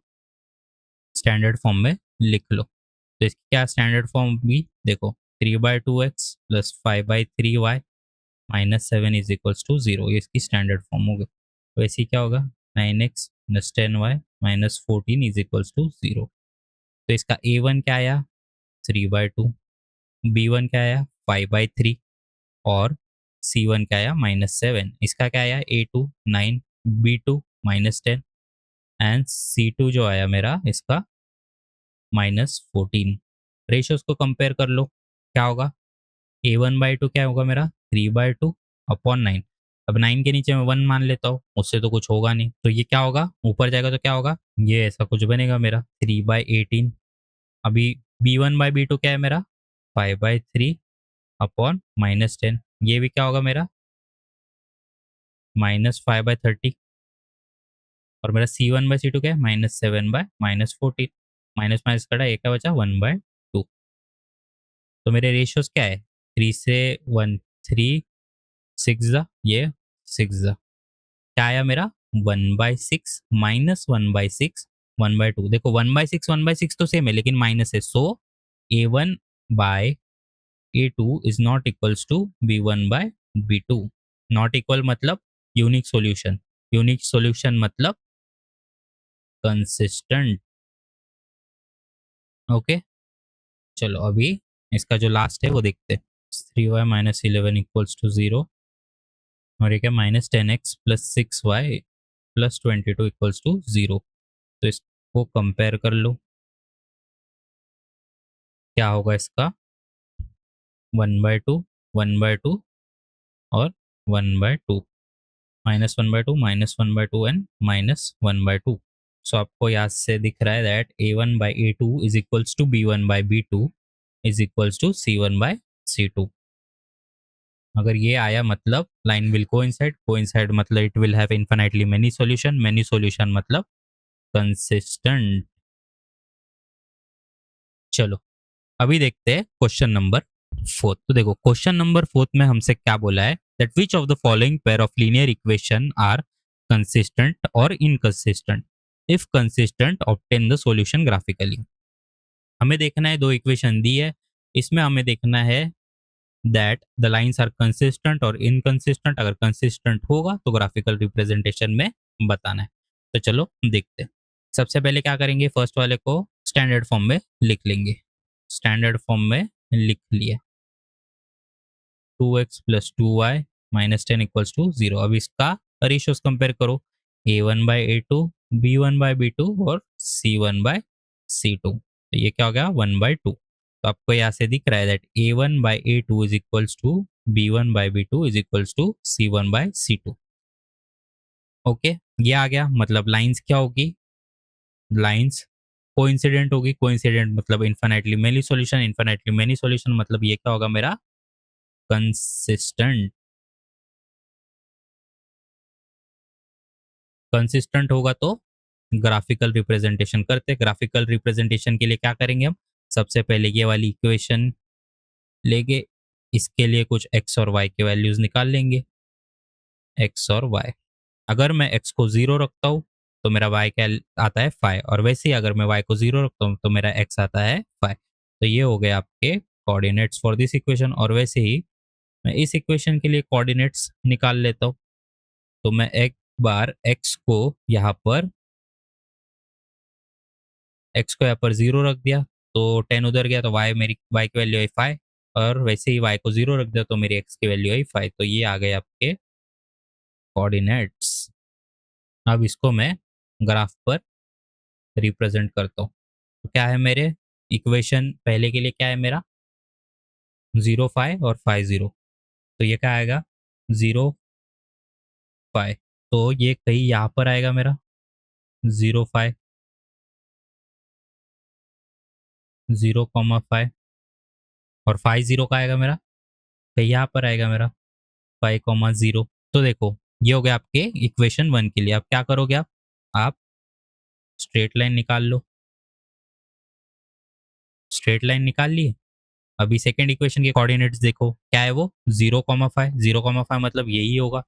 स्टैंडर्ड फॉर्म में लिख लो। तो इसकी क्या स्टैंडर्ड फॉर्म भी देखो, 3/2x plus 5/3y minus 7 is equals to 0, ये इसकी स्टैंडर्ड फॉर्म होगी। तो ऐसी क्या होगा? 9x plus 10y minus 14 is equals to 0। तो इसका a1 क्या आया? 3/2, b1 क्या आया? 5/3 और c1 क्या आया? -7। इसका क्या आया? a2 9, b2 -10 एंड c2 जो आया मेरा इसका -14। रेशियोज को कंपेयर कर लो, क्या होगा? a1/2 क्या होगा मेरा? 3/2 अपॉन 9। अब 9 के नीचे मैं 1 मान लेता हूँ, उससे तो कुछ होगा नहीं, तो ये क्या होगा? ऊपर जाएगा तो क्या होगा? ये ऐसा कुछ बनेगा मेरा 3/18। अभी b1/b2 क्या है मेरा? 5/3 अपॉन -10। ये भी क्या होगा मेरा? -5/30। और मेरा c1/c2 क्या है? -7/14। माइनस माइनस कटा, एक का बचा 1/2। तो मेरे रेशियोज क्या है? 3 से 1, 3 6 ज़ा ये 6 ज़ा क्या आया मेरा? 1/6 माइनस 1/6 1/2। देखो 1/6 1/6 तो सेम है, लेकिन माइनस है, so a1/a2 is not equals to b1/b2। Not equal मतलब यूनिक सॉल्यूशन, यूनिक सॉल्यूशन मतलब कंसिस्टेंट। ओके, चलो अभी इसका जो लास्ट है वो देखते हैं। 3y माइनस 11 इक्वल्स टू 0, और ये क्या? -10x plus 6y plus 22 equals to 0। तो इसको कंपेयर कर लो, क्या होगा इसका? 1/2 1/2 और 1/2, -1/2 -1/2 एंड -1/2। सो आपको यहाँ से दिख रहा है that a1/a2 is equals to b1/b2 is equals to c1/c2। अगर ये आया मतलब लाइन विल कोइंसाइड, कोइंसाइड मतलब it will have infinitely many solution मतलब कंसिस्टेंट। चलो अभी देखते हैं क्वेश्चन नंबर 4। तो देखो क्वेश्चन नंबर 4 में हमसे क्या बोला है? That which of the following pair of linear equation are consistent और inconsistent? If consistent obtain the solution graphically. हमें देखना है, दो इक्वेशन दी है, इसमें हमें देखना है that the lines are consistent और इनकंसिस्टेंट। अगर कंसिस्टेंट होगा तो ग्राफिकल रिप्रेजेंटेशन में बताना है। तो चलो देखते हैं। सबसे पहले क्या करेंगे? फर्स्ट वाले को स्टैंडर्ड फॉर्म में लिख लेंगे। स्टैंडर्ड फॉर्म में लिख लिया, 2x plus 2y minus 10 equals to 0। अब इसका रेशियोज कंपेयर करो, a1/a2, b1/b2 और c1/c2। तो ये क्या हो गया? 1/2। तो आपको यहाँ से दिख रहा है that a1/a2 is equals to b1/b2 is equals to c1/c2। Okay, ये आ गया। मतलब लाइंस क्या होगी? लाइंस कोइंसिडेंट होगी। कोइंसिडेंट मतलब infinitely many solution, infinitely many solution मतलब ये क्या होगा मेरा? कंसिस्टेंट। कंसिस्टेंट होगा तो ग्राफिकल रिप्रेजेंटेशन करते। ग्राफिकल रिप्रेजेंटेशन के लिए क्या करेंगे हम? सबसे पहले ये वाली इक्वेशन लेंगे, इसके लिए कुछ x और y के वैल्यूज निकाल लेंगे। x और y, अगर मैं x को 0 रखता हूँ तो मेरा y क्या आता है? 5। और वैसे ही अगर मैं y को 0 रखता हूँ तो मेरा x आता है 5। तो ये हो गए आपके कोऑर्डिनेट्स फॉर दिस इक्वेशन। और वैसे ही मैं इस इक्वेशन के लिए कोऑर्डिनेट्स निकाल लेता हूँ। तो मैं एक बार x को यहाँ पर, x को यहाँ पर 0 रख दिया तो 10 उधर गया, तो y मेरी y की वैल्यू आई 5। और वैसे ही y को 0 रख दिया तो मेरी x की वैल्यू आई 5। तो ये आ गए आपके कोऑर्डिनेट्स। अब इसको मैं ग्राफ पर रिप्रेजेंट करता हूँ। तो क्या है मेरे इक्वेशन? पहले के लिए क्या है मेरा? 0 5 और 5 0। तो ये क्या आएगा? 0 5। तो ये कहीं यहाँ पर आएगा मेरा 0 5, 0,5। और 5 0 का आएगा मेरा कहीं यहाँ पर आएगा मेरा 5,0। तो देखो ये हो गया आपके इक्वेशन 1 के लिए। अब क्या करोगे आप स्ट्रेट लाइन निकाल लो। स्ट्रेट लाइन निकाल लिए। अभी सेकेंड इक्वेशन के कोऑर्डिनेट्स देखो, क्या है वो 0,5। 0,5 मतलब यही होगा।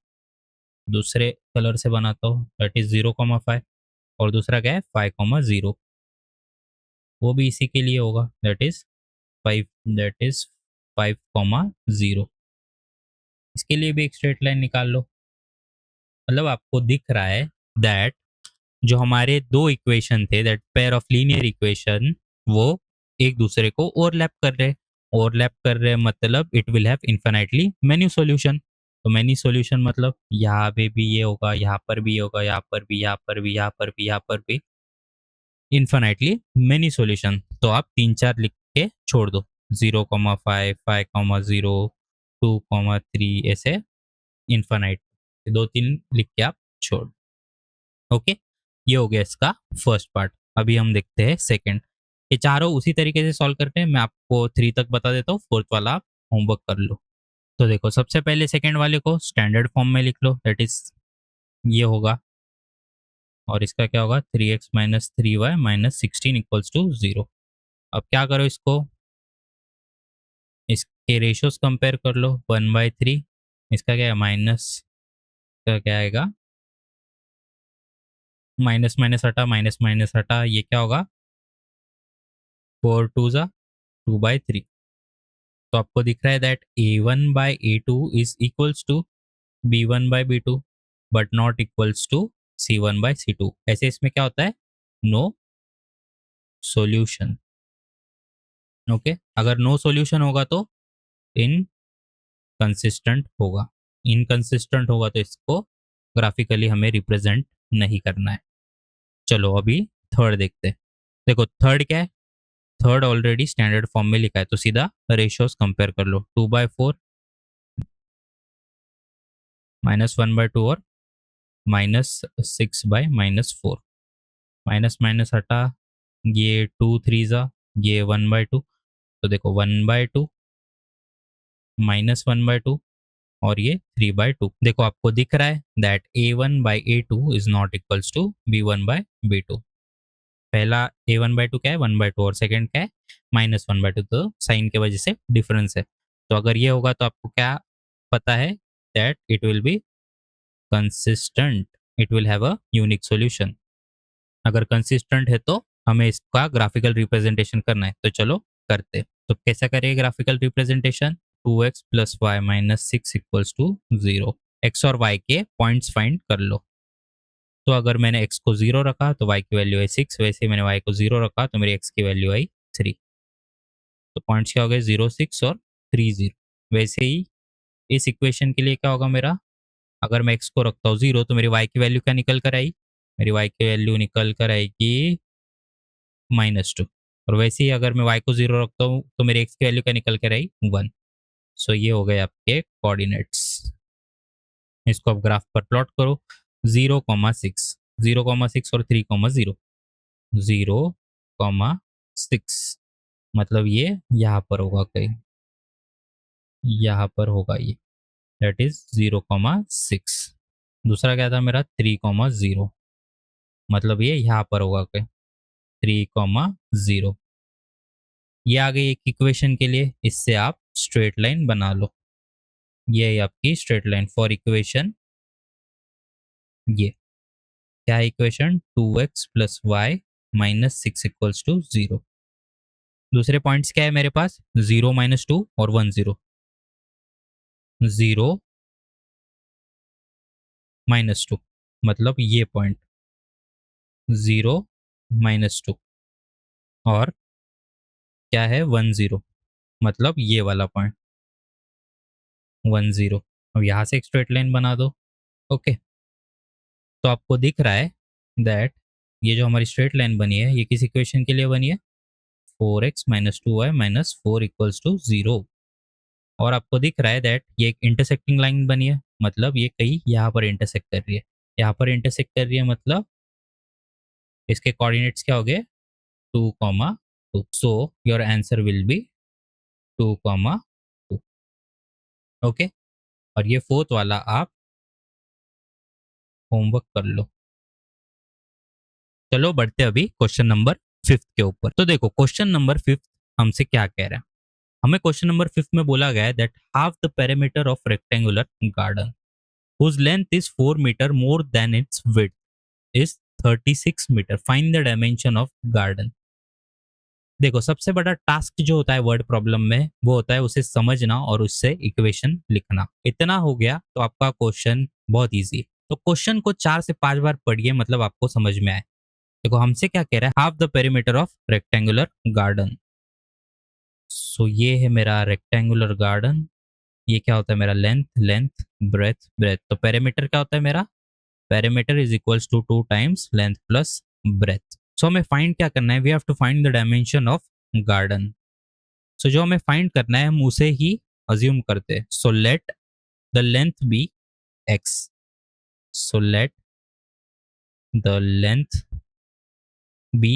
दूसरे कलर से बनाता हूँ, दैट इज 0,5। और दूसरा क्या है 5,0, वो भी इसी के लिए होगा, दैट इज 5, दैट इज 5,0। इसके लिए भी एक स्ट्रेट लाइन निकाल लो। मतलब आपको दिख रहा है दैट जो हमारे दो इक्वेशन थे, that pair of linear equation, वो एक दूसरे को ओवरलैप कर रहे। ओवरलैप कर रहे मतलब it will have infinitely many solution. तो मेनी सॉल्यूशन मतलब यहाँ पे भी ये होगा, यहाँ पर भी होगा, यहाँ पर भी, यहाँ पर भी, यहाँ पर भी, यहाँ पर भी, इन्फिनाइटली मेनी सॉल्यूशन। तो आप 3 4 लिख के छोड़ दो, 0,5, 5,0, 2,3, ऐसे इन्फिनाइट 2 3 लिख के आप छोड़। ओके, ये हो गया इसका फर्स्ट पार्ट। अभी हम देखते हैं सेकंड। ये चारों उसी तरीके से सॉल्व करते हैं। मैं आपको 3 तक बता देता हूँ, फोर्थ वाला आप होमवर्क कर लो। तो देखो सबसे पहले सेकंड वाले को स्टैंडर्ड फॉर्म में लिख लो, दैट इज ये होगा। और इसका क्या होगा 3x minus 3y minus 16 equals to 0। अब क्या करो, इसके रेशियोज कंपेयर कर लो, 1/3। इसका क्या है माइनस का क्या आएगा, माइनस माइनस हटा, माइनस माइनस हटा, ये क्या होगा 4 2 2/3। तो आपको दिख रहा है that a1/a2 is equals to b1/b2 but not equals to c1/c2। ऐसे इसमें क्या होता है, नो सॉल्यूशन। ओके, अगर नो सॉल्यूशन होगा तो इनकंसिस्टेंट होगा। इनकंसिस्टेंट होगा तो इसको ग्राफिकली हमें रिप्रेजेंट नहीं करना है। चलो अभी थर्ड देखते हैं। देखो थर्ड क्या है, थर्ड ऑलरेडी स्टैंडर्ड फॉर्म में लिखा है, तो सीधा रेशियोज कंपेयर कर लो, 2/4 -1/2 और -6/-4। माइनस माइनस हटा, ये 2 3 ये 1/2। तो देखो 1/2 -1/2 और ये 3/2। देखो आपको दिख रहा है that a1/a2 is not equals to b1/b2। पहला a1/2 क्या है 1/2, और सेकंड क्या है -1/2। तो साइन की वजह से डिफरेंस है। तो अगर ये होगा तो आपको क्या पता है, that it will be consistent, it will have a unique solution. अगर कंसिस्टेंट है तो हमें इसका ग्राफिकल रिप्रेजेंटेशन करना है। तो चलो करते। तो कैसा करें graphical representation, 2x plus y minus 6 equals to 0। X और वाई के पॉइंट्स फाइंड कर लो। तो अगर मैंने x को 0 रखा तो y की वैल्यू आई 6, वैसे ही मैंने y को 0 रखा तो मेरी x की वैल्यू आई 3। तो पॉइंट्स क्या हो गए 0 6 और 3 0। वैसे ही इस इक्वेशन के लिए क्या होगा मेरा, अगर मैं x को रखता हूँ 0 तो मेरी y की वैल्यू क्या निकल कर आई, मेरी y की वैल्यू निकल कर आएगी -2। और वैसे ही अगर मैं y को 0 रखता हूँ तो मेरे x की वैल्यू क्या निकल कर आई 1। सो ये हो गए आपके कोऑर्डिनेट्स। इसको आप ग्राफ पर प्लॉट करो, 0,6, 0,6 और 3,0, 0,6 मतलब ये यहाँ पर होगा कहीं, यहाँ पर होगा ये, दैट इज 0,6। दूसरा क्या था मेरा 3,0, मतलब ये यहाँ पर होगा कहीं 3,0। ये आ गई एक इक्वेशन के लिए, इससे आप स्ट्रेट लाइन बना लो। ये है आपकी स्ट्रेट लाइन फॉर इक्वेशन। ये क्या है equation, 2x plus y minus 6 equals to 0। दूसरे पॉइंट्स क्या है मेरे पास, 0 -2 और 1 0। 0 -2 मतलब ये पॉइंट 0 -2, और क्या है 1 0 मतलब ये वाला पॉइंट 1 0। अब यहाँ से एक स्ट्रेट लाइन बना दो। ओके, तो आपको दिख रहा है दैट ये जो हमारी स्ट्रेट लाइन बनी है ये किस इक्वेशन के लिए बनी है, 4x minus 2y minus 4 equals to 0। और आपको दिख रहा है दैट ये एक इंटरसेक्टिंग लाइन बनी है, मतलब ये कहीं यहाँ पर इंटरसेक्ट कर रही है। यहाँ पर इंटरसेक्ट कर रही है मतलब इसके कोऑर्डिनेट्स क्या हो गए 2,2। So your answer will be 2,2। Okay, और ये फोर्थ वाला आप होमवर्क कर लो। चलो बढ़ते अभी क्वेश्चन नंबर 5 के ऊपर। तो देखो क्वेश्चन नंबर 5 हमसे क्या कह रहा है। हमें क्वेश्चन नंबर 5 में बोला गया है that half the perimeter of rectangular garden whose length is 4 meter more than its width is 36 meter. Find the dimension of garden. देखो सबसे बड़ा टास्क जो होता है वर्ड प्रॉब्लम में वो होता है उसे समझना और उससे इक्वेशन लिखना। इतना हो गया तो आपका क्वेश्चन बहुत इजी है। तो क्वेश्चन को 4 से 5 बार पढ़िए, मतलब आपको समझ में आए। देखो हमसे क्या कह रहा है, half the perimeter of rectangular garden. So ये है मेरा रेक्टेंगुलर गार्डन। ये क्या होता है मेरा लेंथ, लेंथ ब्रेथ, ब्रेथ। तो पेरीमीटर क्या होता है मेरा, perimeter is equals to 2 times length plus breadth. So हमें फाइंड क्या करना है, we have to find the dimension of garden. So जो हमें फाइंड करना है हम उसे ही अज्यूम करते हैं। So let the length be x. So let the length be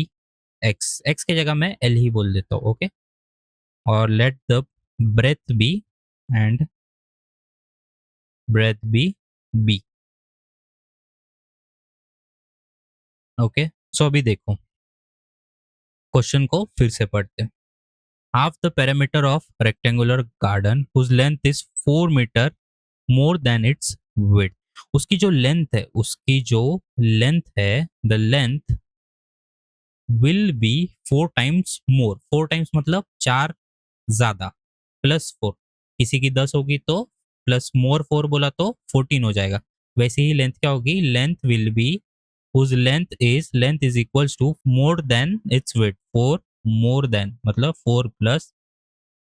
x, x की जगह मैं एल ही बोल देता हूँ, ओके। और let the breadth b and breadth b b, okay. So अभी देखो क्वेश्चन को फिर से पढ़ते हैं। Half the perimeter of rectangular garden whose length is 4 metre more than its width। उसकी जो लेंथ है, उसकी जो लेंथ है, the length will be 4 times more. 4 times मतलब 4 ज्यादा, प्लस 4। किसी की 10 होगी तो प्लस मोर 4 बोला तो 14 हो जाएगा। वैसे ही लेंथ क्या होगी, length will B whose length is equals to more than its width। 4 more than मतलब 4 plus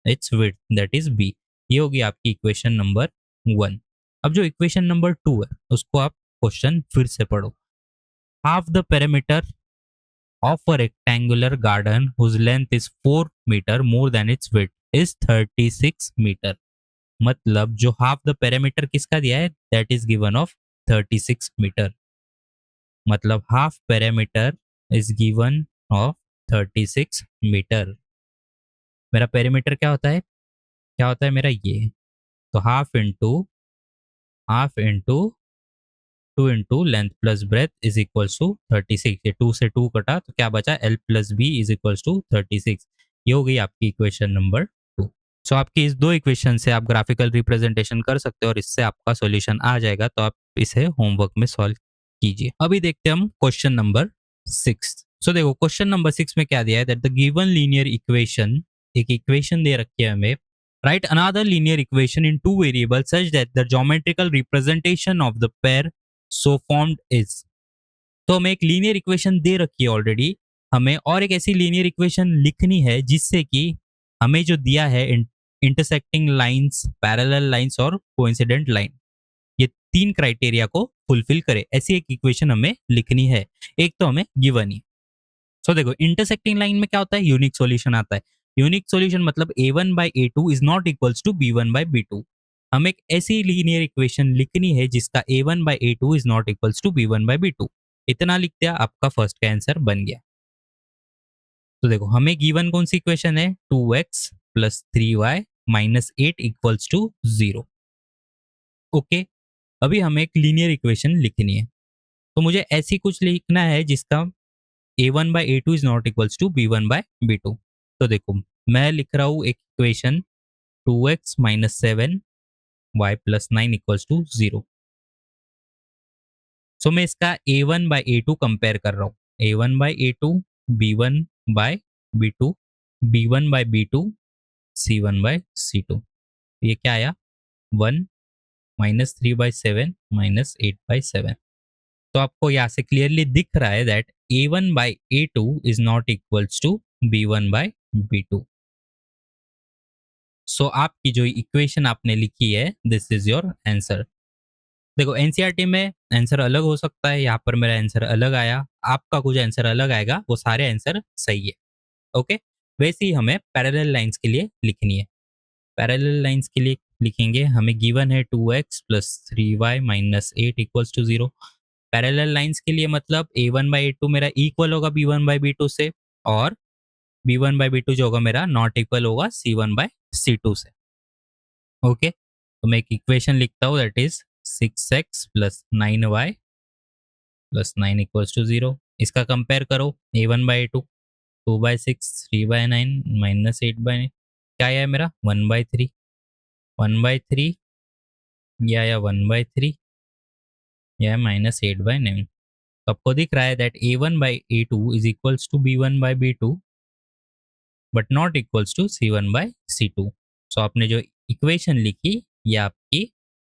its width that is b। ये होगी आपकी इक्वेशन नंबर 1। अब जो इक्वेशन नंबर 2 है उसको आप क्वेश्चन फिर से पढ़ो। Half the perimeter of a rectangular garden whose length is 4 meter more than its width is 36 meter। मतलब जो हाफ द पेरीमीटर किसका दिया है, that is given of 36 metre. मतलब half perimeter is given of 36 metre. मेरा perimeter क्या होता है, क्या होता है मेरा ये, तो half into 2 into length plus breadth is equals to 36। ये 2 से 2 कटा तो क्या बचा, l plus b is equals to 36। ये हो गई आपकी इक्वेशन नंबर 2। सो आपकी इस दो इक्वेशन से आप ग्राफिकल रिप्रेजेंटेशन कर सकते हो और इससे आपका सॉल्यूशन आ जाएगा। तो आप इसे होमवर्क में सॉल्व कीजिए। अभी देखते हैं हम क्वेश्चन नंबर 6। सो देखो क्वेश्चन नंबर 6 में क्या दिया है, that the given linear equation, एक इक्वेशन दे रखी है हमें। Write another linear equation in two variables such that the geometrical representation of the pair so formed is। तो हमें एक लीनियर इक्वेशन दे रखी है ऑलरेडी, हमें और एक ऐसी लीनियर इक्वेशन लिखनी है जिससे कि हमें जो दिया है इंटरसेक्टिंग लाइंस, पैरेलल लाइंस और कोइंसिडेंट लाइन, ये 3 क्राइटेरिया को फुलफिल करे, ऐसी एक इक्वेशन हमें लिखनी है। एक तो हमें गिवन ही। सो देखो इंटरसेक्टिंग लाइन में क्या होता है, यूनिक सॉल्यूशन आता है। यूनिक सॉल्यूशन मतलब a1 by a2 is not equals to b1 by b2। हमें एक ऐसी लीनियर इक्वेशन लिखनी है जिसका a1 by a2 is not equals to b1 by b2। इतना लिख दिया, आपका फर्स्ट का आंसर बन गया। तो देखो हमें गिवन कौन सी इक्वेशन है, 2x plus 3y minus 8 equals to 0। Okay, अभी हमें एक लीनियर इक्वेशन लिखनी है, तो मुझे ऐसी कुछ लिखना है जिसका a1 by a2 is not equals to b1 by b2। तो देखो मैं लिख रहा हूँ एक equation 2x minus 7 y plus 9 equals to 0। So मैं इसका a1 बाई a2 कंपेयर कर रहा हूँ, a1 by a2, b1 by b2, b1 by b2, c1 by c2। ये क्या आया, 1 माइनस 3 बाई 7 माइनस 8 बाई 7। तो आपको यहाँ से क्लियरली दिख रहा है that a1 by a2 is not equals to b1 by b2। सो आपकी जो इक्वेशन आपने लिखी है, दिस इज योर आंसर। देखो एनसीईआरटी में आंसर अलग हो सकता है, यहाँ पर मेरा आंसर अलग आया, आपका कुछ आंसर अलग आएगा, वो सारे आंसर सही है। ओके, वैसे ही हमें पैरेलल लाइंस के लिए लिखनी है। पैरेलल लाइंस के लिए लिखेंगे, हमें गिवन है 2x plus 3y minus 8 equals to 0। Parallel lines के लिए मतलब a1 बाई a2 मेरा इक्वल होगा b1 बाई b2 से, और b1 बाई b2 जो होगा मेरा नॉट इक्वल होगा c1 बाई c2 से। ओके, तो मैं एक इक्वेशन लिखता हूँ, that is 6x plus 9y plus 9 equals to 0। इसका कंपेयर करो, a1/2, 2/6, 3/9 माइनस 8/9, क्या आया मेरा 1/3, 1/3 या 1/3 या -8/9। तो आपको दिख रहा है that a1/a2 is equals to b1/b2 but not equals to c1/c2। सो आपने जो इक्वेशन लिखी ये आपकी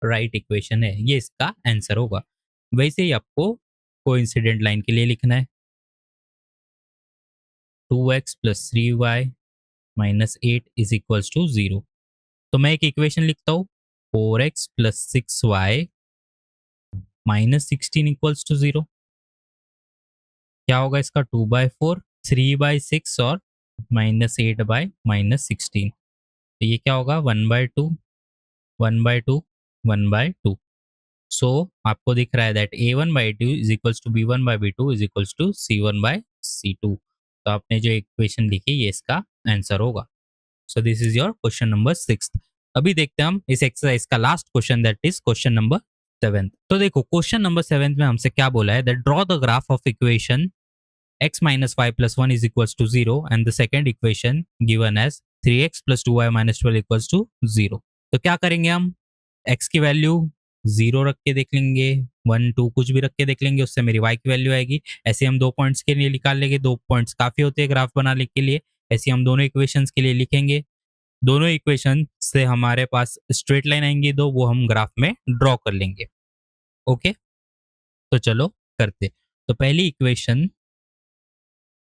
राइट इक्वेशन है, ये इसका आंसर होगा। वैसे ही आपको कोइंसिडेंट लाइन के लिए लिखना है, 2x plus 3y minus 8 is equals to 0। तो मैं एक इक्वेशन लिखता हूँ, 4x plus 6y minus 16 equals to 0। क्या होगा इसका 2/4, 3/6 और -8/-16। तो ये क्या होगा 1/2, 1/2, 1/2। सो आपको दिख रहा है that a1/2 is equals to b1/b2 is equals to c1/c2। तो आपने जो इक्वेशन लिखी ये इसका आंसर होगा। सो this is your question number 6। अभी देखते हैं हम इस एक्सरसाइज का last question, that is question number 7। तो देखो क्वेश्चन नंबर 7 में हमसे क्या बोला है, that draw the graph of equation x minus y plus 1 is equals to 0 and the second equation given as 3x plus 2y minus 12 equals to 0। तो क्या करेंगे हम, x की वैल्यू 0 रख के देख लेंगे, 1 2 कुछ भी रख के देख लेंगे, उससे मेरी y की वैल्यू आएगी। ऐसे हम 2 पॉइंट्स के लिए निकाल लेंगे, 2 पॉइंट्स काफ़ी होते हैं ग्राफ बनाने के लिए। ऐसे हम दोनों इक्वेशंस के लिए लिखेंगे, दोनों इक्वेशन से हमारे पास स्ट्रेट लाइन आएंगी दो, वो हम ग्राफ में ड्रॉ कर लेंगे। ओके, तो चलो करते। तो पहली इक्वेशन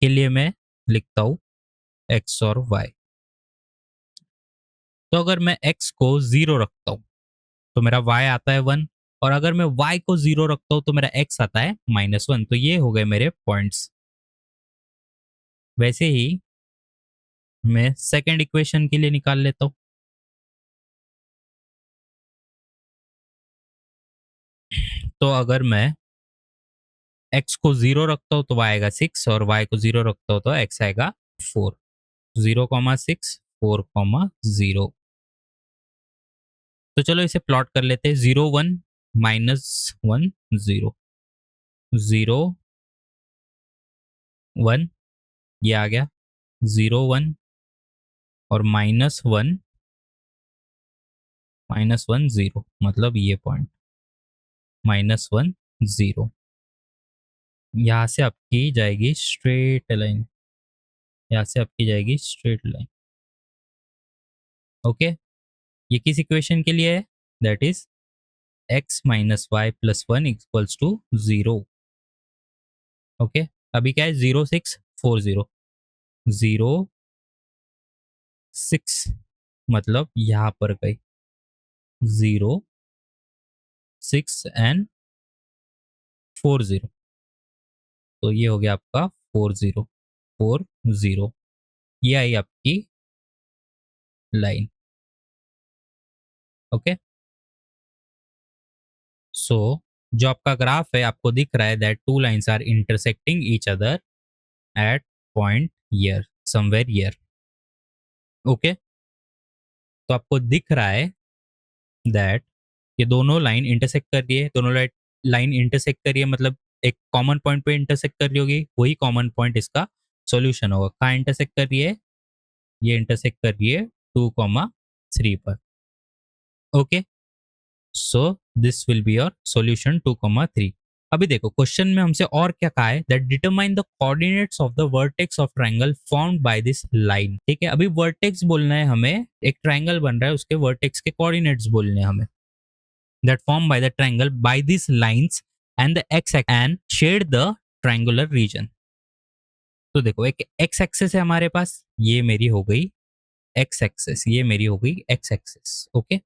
के लिए मैं लिखता हूँ x और y। तो अगर मैं x को 0 रखता हूँ तो मेरा y आता है 1, और अगर मैं y को 0 रखता हूँ तो मेरा x आता है -1। तो ये हो गए मेरे पॉइंट्स। वैसे ही मैं सेकेंड इक्वेशन के लिए निकाल लेता हूँ। तो अगर मैं x को 0 रखता हूँ तो y आएगा 6, और y को 0 रखता हूँ तो x आएगा 4। 0,6, 4,0। तो चलो इसे प्लॉट कर लेते हैं, 0 1 -1 0, 0 1, ये आ गया 0 1 और -1 0, मतलब ये पॉइंट -1 0। यहाँ से आपकी जाएगी स्ट्रेट लाइन, यहाँ से आपकी जाएगी स्ट्रेट लाइन। ओके, ये किस इक्वेशन के लिए है, that is x minus y plus 1 equals to 0। Okay, अभी क्या है 0 6 4 0, 0 6, मतलब यहाँ पर गई 0 6 एंड 4 0। तो ये हो गया आपका 4 0 4 0, ये आई आपकी लाइन। ओके, सो जो आपका ग्राफ है आपको दिख रहा है that two lines are intersecting each other at point here, somewhere here. Okay, तो आपको दिख रहा है दैट ये दोनों लाइन इंटरसेक्ट कर रही है, दोनों लाइन इंटरसेक्ट कर रही है, मतलब एक कॉमन पॉइंट पे इंटरसेक्ट कर रही होगी, वही कॉमन पॉइंट इसका सॉल्यूशन होगा। कहाँ इंटरसेक्ट कर रही है, ये इंटरसेक्ट कर रही है 2,3 पर। Okay, so this will be your solution 2,3। अभी देखो क्वेश्चन में हमसे और क्या कहा है, that determine the coordinates of the vertex of triangle formed by this line. ठीक है, अभी वर्टेक्स बोलना है हमें, एक ट्रायंगल बन रहा है उसके वर्टेक्स के कोऑर्डिनेट्स बोलने हैं हमें, that form by the triangle by this lines and the x and shade the triangular region. तो देखो एक एक्स एक्सेस है हमारे पास, ये मेरी हो गई एक्स एक्सेस, ये मेरी हो गई एक्स एक्सेस। ओके,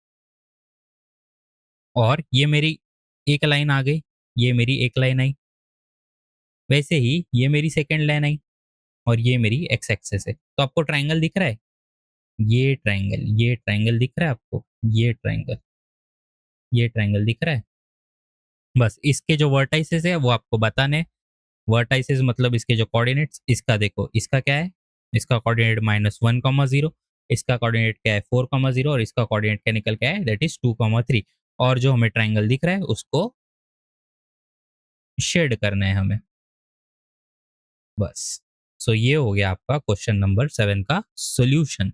और ये मेरी एक लाइन आ गई, ये मेरी एक लाइन आई। वैसे ही ये मेरी सेकंड लाइन आई, और ये मेरी एक्स एक्सेस है। तो आपको ट्रायंगल दिख रहा है, ये ट्रायंगल दिख रहा है आपको, ये ट्रायंगल दिख रहा है। बस इसके जो वर्टाइसेस है वो आपको बताने, वर्टाइसेस मतलब इसके जो कोऑर्डिनेट्स, इसका देखो इसका क्या है, इसका कोऑर्डिनेट -1,0, इसका कोऑर्डिनेट क्या है 4,0 और इसका कोऑर्डिनेट क्या निकल के आया दैट इज 2,3 और जो हमें ट्राइंगल दिख रहा है उसको शेड करना है हमें बस। सो ये हो गया आपका क्वेश्चन नंबर 7 का सॉल्यूशन।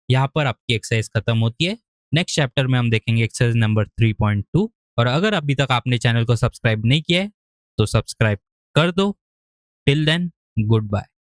यहाँ पर आपकी एक्सरसाइज खत्म होती है। नेक्स्ट चैप्टर में हम देखेंगे एक्सरसाइज नंबर 3.2 और अगर अभी तक आपने चैनल को सब्सक्राइब नहीं किया है तो सब्सक्राइब कर दो। Till then good bye.